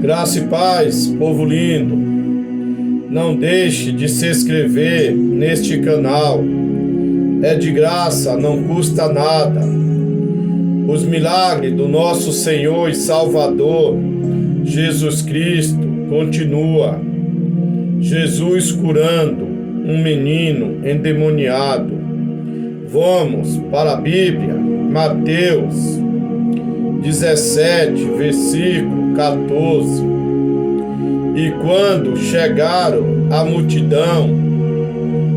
Graça e paz, povo lindo. Não deixe de se inscrever neste canal. É de graça, não custa nada. Os milagres do nosso Senhor e Salvador, Jesus Cristo, continua. Jesus curando um menino endemoniado. Vamos para a Bíblia, Mateus 17, versículo 14. E quando chegaram à multidão,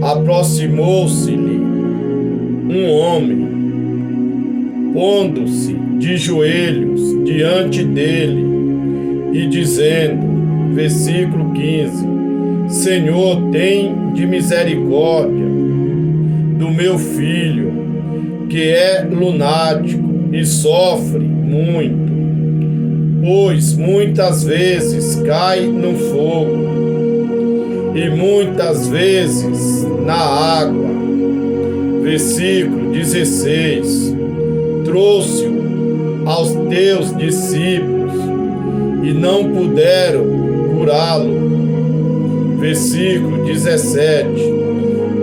aproximou-se-lhe um homem, pondo-se de joelhos diante dele e dizendo, versículo 15: Senhor, tem de misericórdia do meu filho, que é lunático e sofre muito, pois muitas vezes cai no fogo e muitas vezes na água. Versículo 16: Trouxe-o aos teus discípulos e não puderam curá-lo. Versículo 17: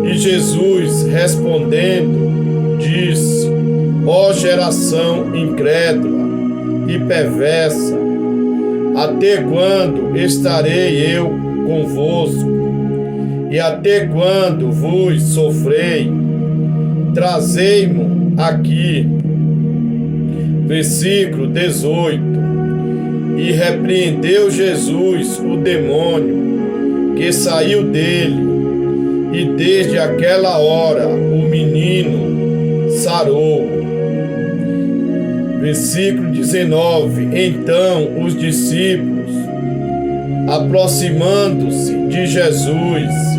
E Jesus respondendo disse: Ó geração incrédula e perversa, até quando estarei eu convosco? E até quando vos sofrei? Trazei-mo aqui. Versículo 18: E repreendeu Jesus o demônio que saiu dele, e desde aquela hora o menino sarou. Versículo 19: Então os discípulos, aproximando-se de Jesus,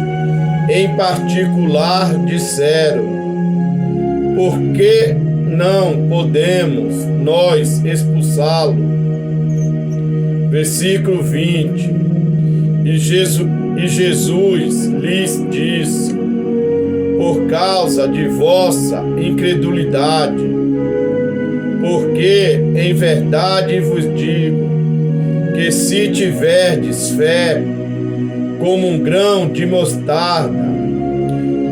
em particular disseram: Por que não podemos nós expulsá-lo? Versículo 20: E Jesus lhes disse: Por causa de vossa incredulidade, porque em verdade vos digo que se tiverdes fé como um grão de mostarda,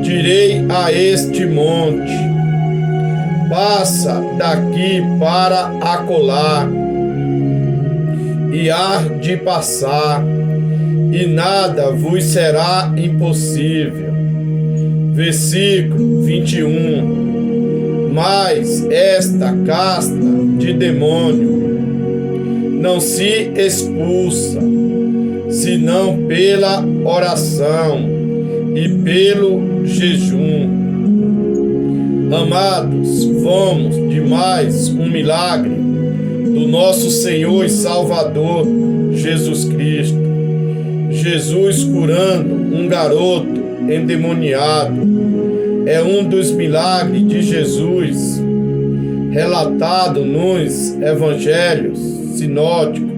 direi a este monte: passa daqui para acolá, e há de passar, e nada vos será impossível. Versículo 21: Mas esta casta de demônio não se expulsa, senão pela oração e pelo jejum. Amados, vamos de mais um milagre do nosso Senhor e Salvador Jesus Cristo. Jesus curando um garoto endemoniado é um dos milagres de Jesus relatado nos evangelhos sinóticos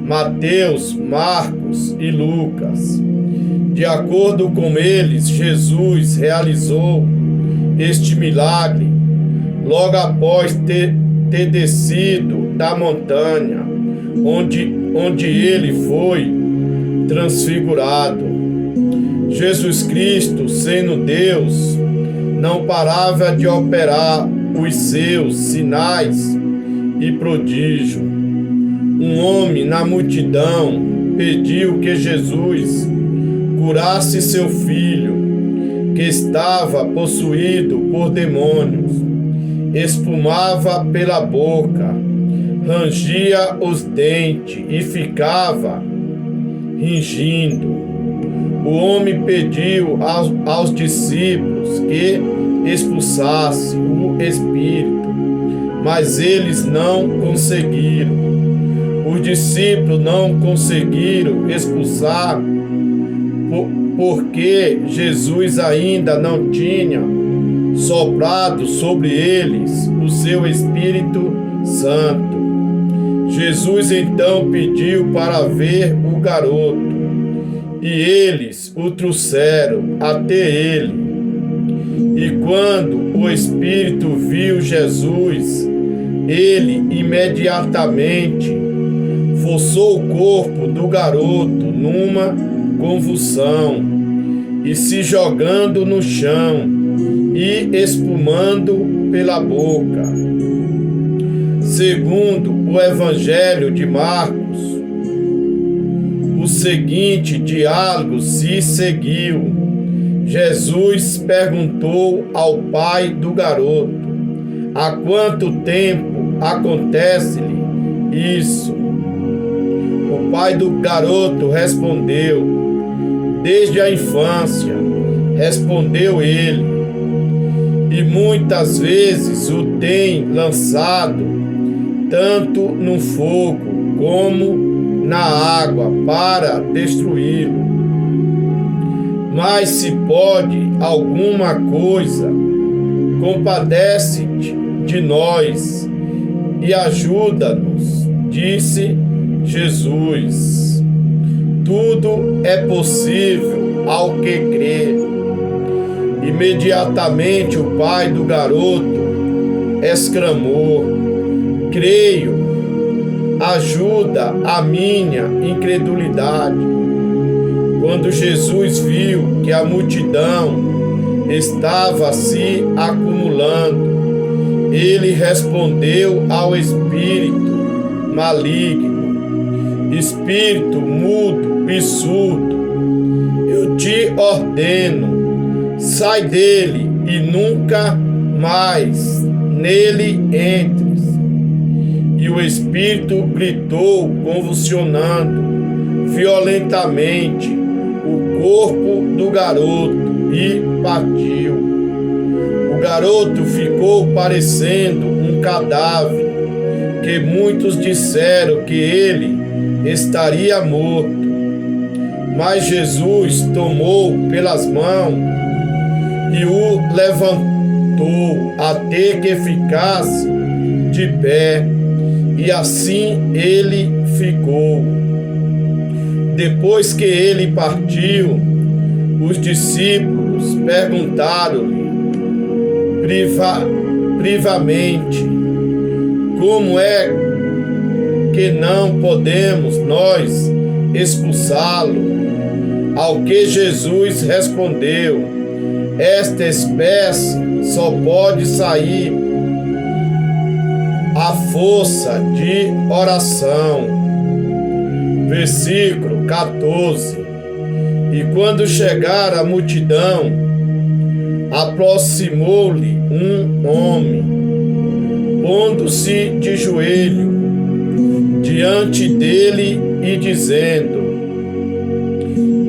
Mateus, Marcos e Lucas. De acordo com eles, Jesus realizou este milagre logo após ter descido da montanha onde ele foi transfigurado. Jesus Cristo, sendo Deus, não parava de operar os seus sinais e prodígios. Um homem na multidão pediu que Jesus curasse seu filho, que estava possuído por demônios. Espumava pela boca, rangia os dentes e ficava ringindo. O homem pediu aos discípulos que expulsasse o espírito, mas eles não conseguiram. Os discípulos não conseguiram expulsar porque Jesus ainda não tinha soprado sobre eles o seu Espírito Santo. Jesus então pediu para ver o garoto, e eles o trouxeram até ele. E quando o Espírito viu Jesus, ele imediatamente forçou o corpo do garoto numa convulsão e se jogando no chão e espumando pela boca. Segundo o Evangelho de Marcos, o seguinte diálogo se seguiu. Jesus perguntou ao pai do garoto: há quanto tempo acontece-lhe isso? O pai do garoto respondeu: desde a infância, respondeu ele, e muitas vezes o tem lançado tanto no fogo como na água para destruí-lo. Mas se pode alguma coisa, compadece-te de nós e ajuda-nos, disse Jesus. Tudo é possível ao que crê. Imediatamente o pai do garoto exclamou: creio, ajuda a minha incredulidade. Quando Jesus viu que a multidão estava se acumulando, ele respondeu ao espírito maligno: espírito mudo e surdo, eu te ordeno, sai dele e nunca mais nele entres. E o espírito gritou, convulsionando violentamente o corpo do garoto e partiu. O garoto ficou parecendo um cadáver, que muitos disseram que ele estaria morto. Mas Jesus tomou pelas mãos e o levantou até que ficasse de pé, e assim ele ficou. Depois que ele partiu, os discípulos perguntaram-lhe privamente: como é que não podemos nós expulsá-lo? Ao que Jesus respondeu: esta espécie só pode sair à força de oração. Versículo 14. E quando chegar a multidão, aproximou-lhe um homem, pondo-se de joelho diante dele e dizendo: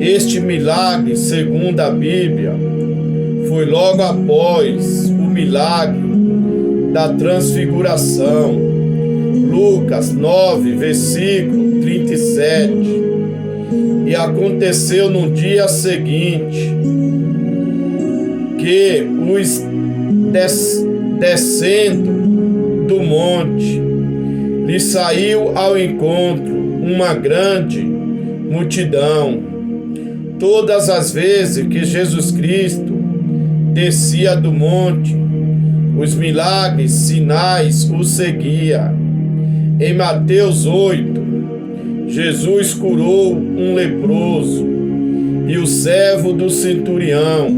este milagre, segundo a Bíblia, foi logo após o milagre da transfiguração. Lucas 9, versículo 37. E aconteceu no dia seguinte que os descendo do monte lhe saiu ao encontro uma grande multidão. Todas as vezes que Jesus Cristo descia do monte, os milagres, sinais o seguiam. Em Mateus 8, Jesus curou um leproso e o servo do centurião.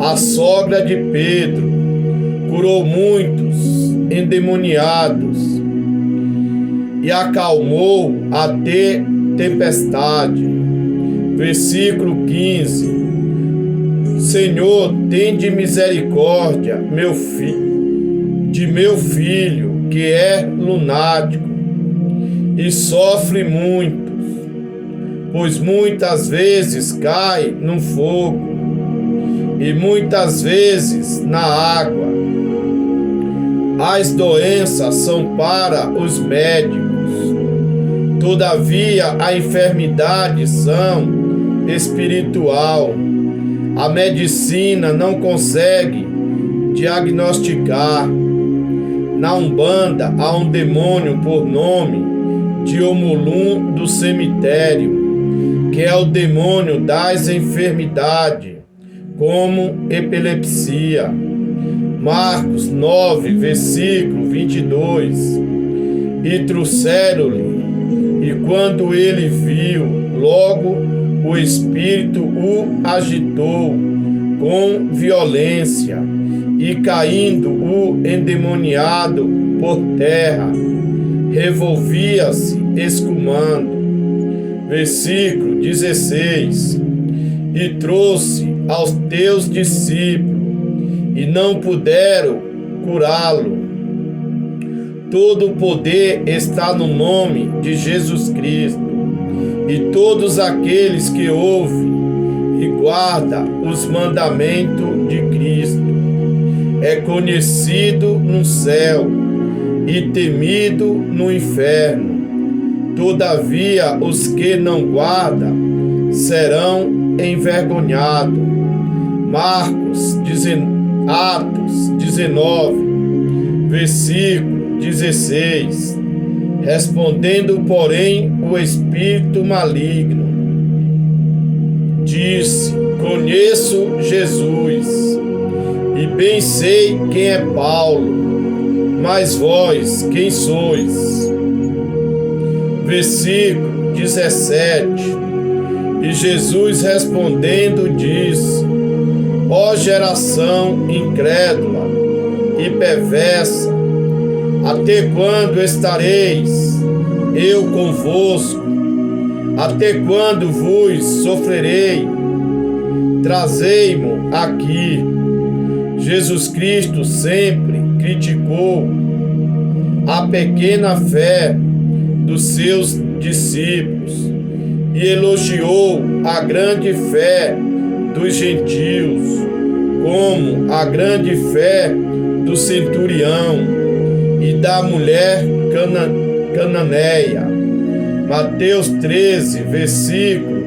A sogra de Pedro curou muitos endemoniados e acalmou até tempestade. Versículo 15. Senhor, tende misericórdia, de meu filho, que é lunático e sofre muito, pois muitas vezes cai no fogo e muitas vezes na água. As doenças são para os médicos, todavia a enfermidade são espiritual. A medicina não consegue diagnosticar. Na Umbanda há um demônio por nome de Omolum do cemitério, que é o demônio das enfermidades, como epilepsia. Marcos 9, versículo 22. E trouxeram-lhe E quando ele viu, logo o Espírito o agitou com violência, e caindo o endemoniado por terra, revolvia-se escumando. Versículo 16. E trouxe aos teus discípulos, e não puderam curá-lo. Todo o poder está no nome de Jesus Cristo, e todos aqueles que ouvem e guardam os mandamentos de Cristo é conhecido no céu e temido no inferno. Todavia, os que não guardam serão envergonhados. Atos 19, versículo 16. Respondendo, porém, o espírito maligno disse: conheço Jesus, e bem sei quem é Paulo, mas vós quem sois? Versículo 17. E Jesus respondendo disse: ó geração incrédula e perversa, até quando estareis eu convosco? Até quando vos sofrerei? Trazei-mo aqui. Jesus Cristo sempre criticou a pequena fé dos seus discípulos e elogiou a grande fé dos gentios, como a grande fé do centurião e da mulher cananeia. Mateus 13, versículo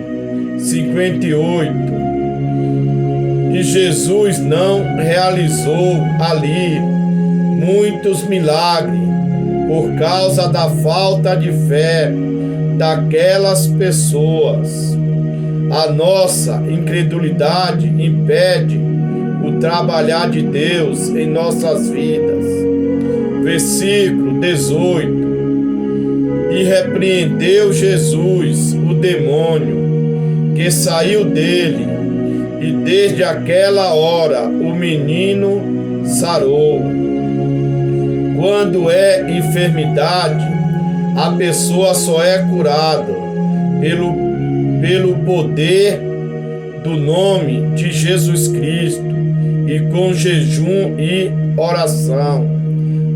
58. E Jesus não realizou ali muitos milagres por causa da falta de fé daquelas pessoas. A nossa incredulidade impede o trabalhar de Deus em nossas vidas. Versículo 18. E repreendeu Jesus o demônio que saiu dele, e desde aquela hora o menino sarou. Quando é enfermidade, a pessoa só é curada pelo poder do nome de Jesus Cristo e com jejum e oração.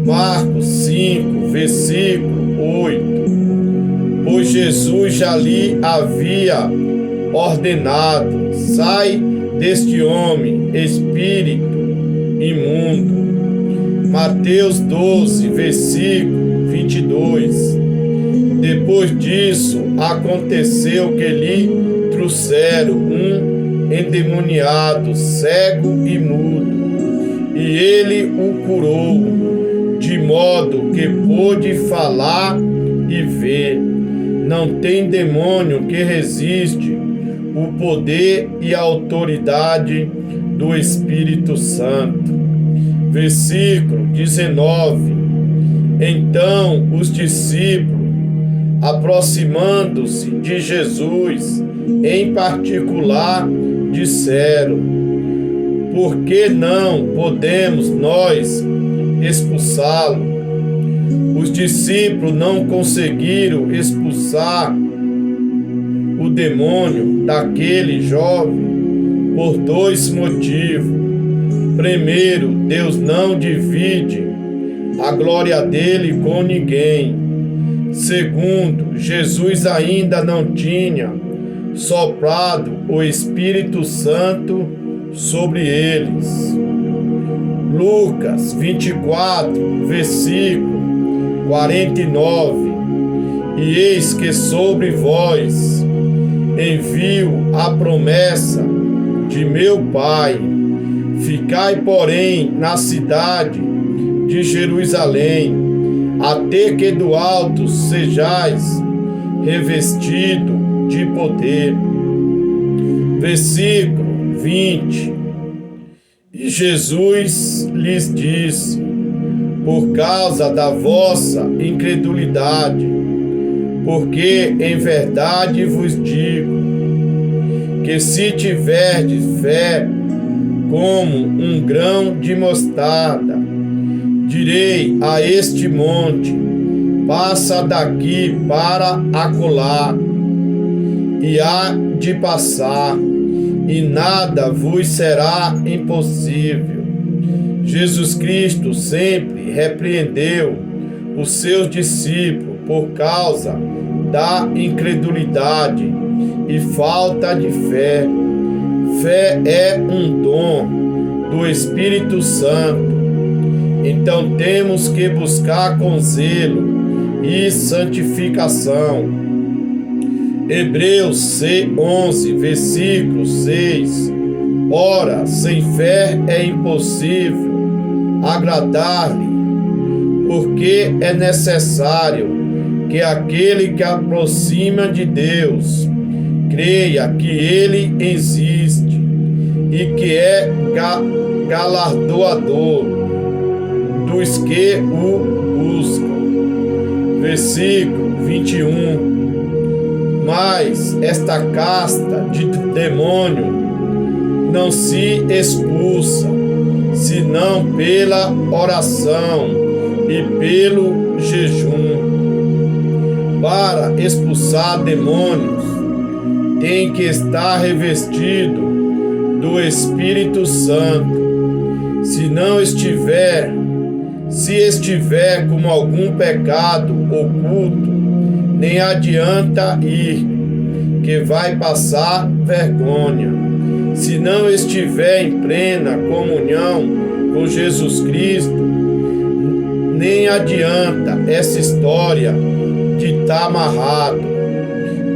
Marcos 5, versículo 8. Pois Jesus já lhe havia ordenado: sai deste homem, espírito imundo. Mateus 12, versículo 22. Depois disso, aconteceu que lhe trouxeram um endemoniado, cego e mudo, e ele o curou, de modo que pôde falar e ver. Não tem demônio que resiste o poder e a autoridade do Espírito Santo. Versículo 19. Então os discípulos, aproximando-se de Jesus em particular, disseram: por que não podemos nós expulsá-lo? Os discípulos não conseguiram expulsar o demônio daquele jovem por dois motivos. Primeiro, Deus não divide a glória dele com ninguém. Segundo, Jesus ainda não tinha soprado o Espírito Santo sobre eles. Lucas 24, versículo 49. E eis que sobre vós envio a promessa de meu Pai. Ficai, porém, na cidade de Jerusalém, até que do alto sejais revestido de poder. Versículo 20. E Jesus lhes disse: por causa da vossa incredulidade, Porque em verdade vos digo que se tiverdes fé como um grão de mostarda, direi a este monte: passa daqui para acolá, e há de passar, e nada vos será impossível. Jesus Cristo sempre repreendeu os seus discípulos por causa da incredulidade e falta de fé. Fé é um dom do Espírito Santo. Então temos que buscar com zelo e santificação. Hebreus 11, versículo 6. Ora, sem fé é impossível agradar-lhe, porque é necessário que aquele que aproxima de Deus creia que Ele existe e que é galardoador dos que o buscam. Versículo 21. Mas esta casta de demônio não se expulsa, senão pela oração e pelo jejum. Para expulsar demônios, tem que estar revestido do Espírito Santo. Se estiver com algum pecado oculto, nem adianta ir, que vai passar vergonha. Se não estiver em plena comunhão com Jesus Cristo, nem adianta essa história de estar amarrado.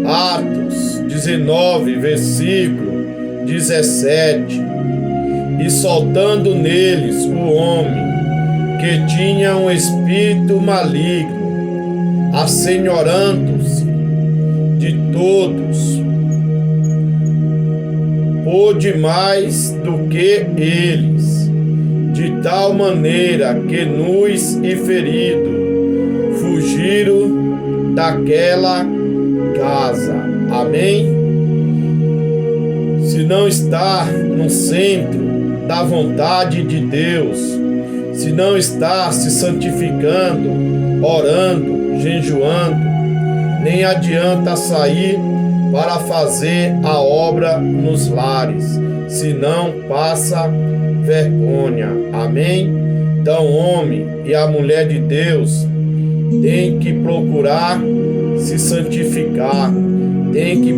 Atos 19, versículo 17. E soltando neles o homem que tinha um espírito maligno, assenhorando-se de todos, pôde mais do que eles, de tal maneira que nus e feridos fugiram daquela casa. Amém? Se não estar no centro da vontade de Deus, se não estar se santificando, orando, jejuando, nem adianta sair para fazer a obra nos lares, senão passa vergonha. Amém? Então, o homem e a mulher de Deus tem que procurar se santificar, tem que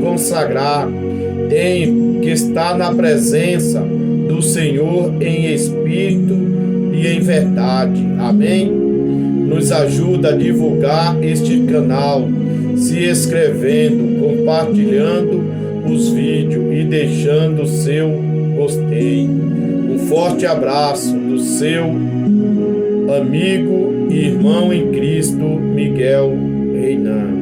consagrar, tem que estar na presença do Senhor em espírito e em verdade. Amém? Nos ajuda a divulgar este canal, se inscrevendo, compartilhando os vídeos e deixando o seu gostei. Um forte abraço do seu amigo e irmão em Cristo, Miguel Reinan.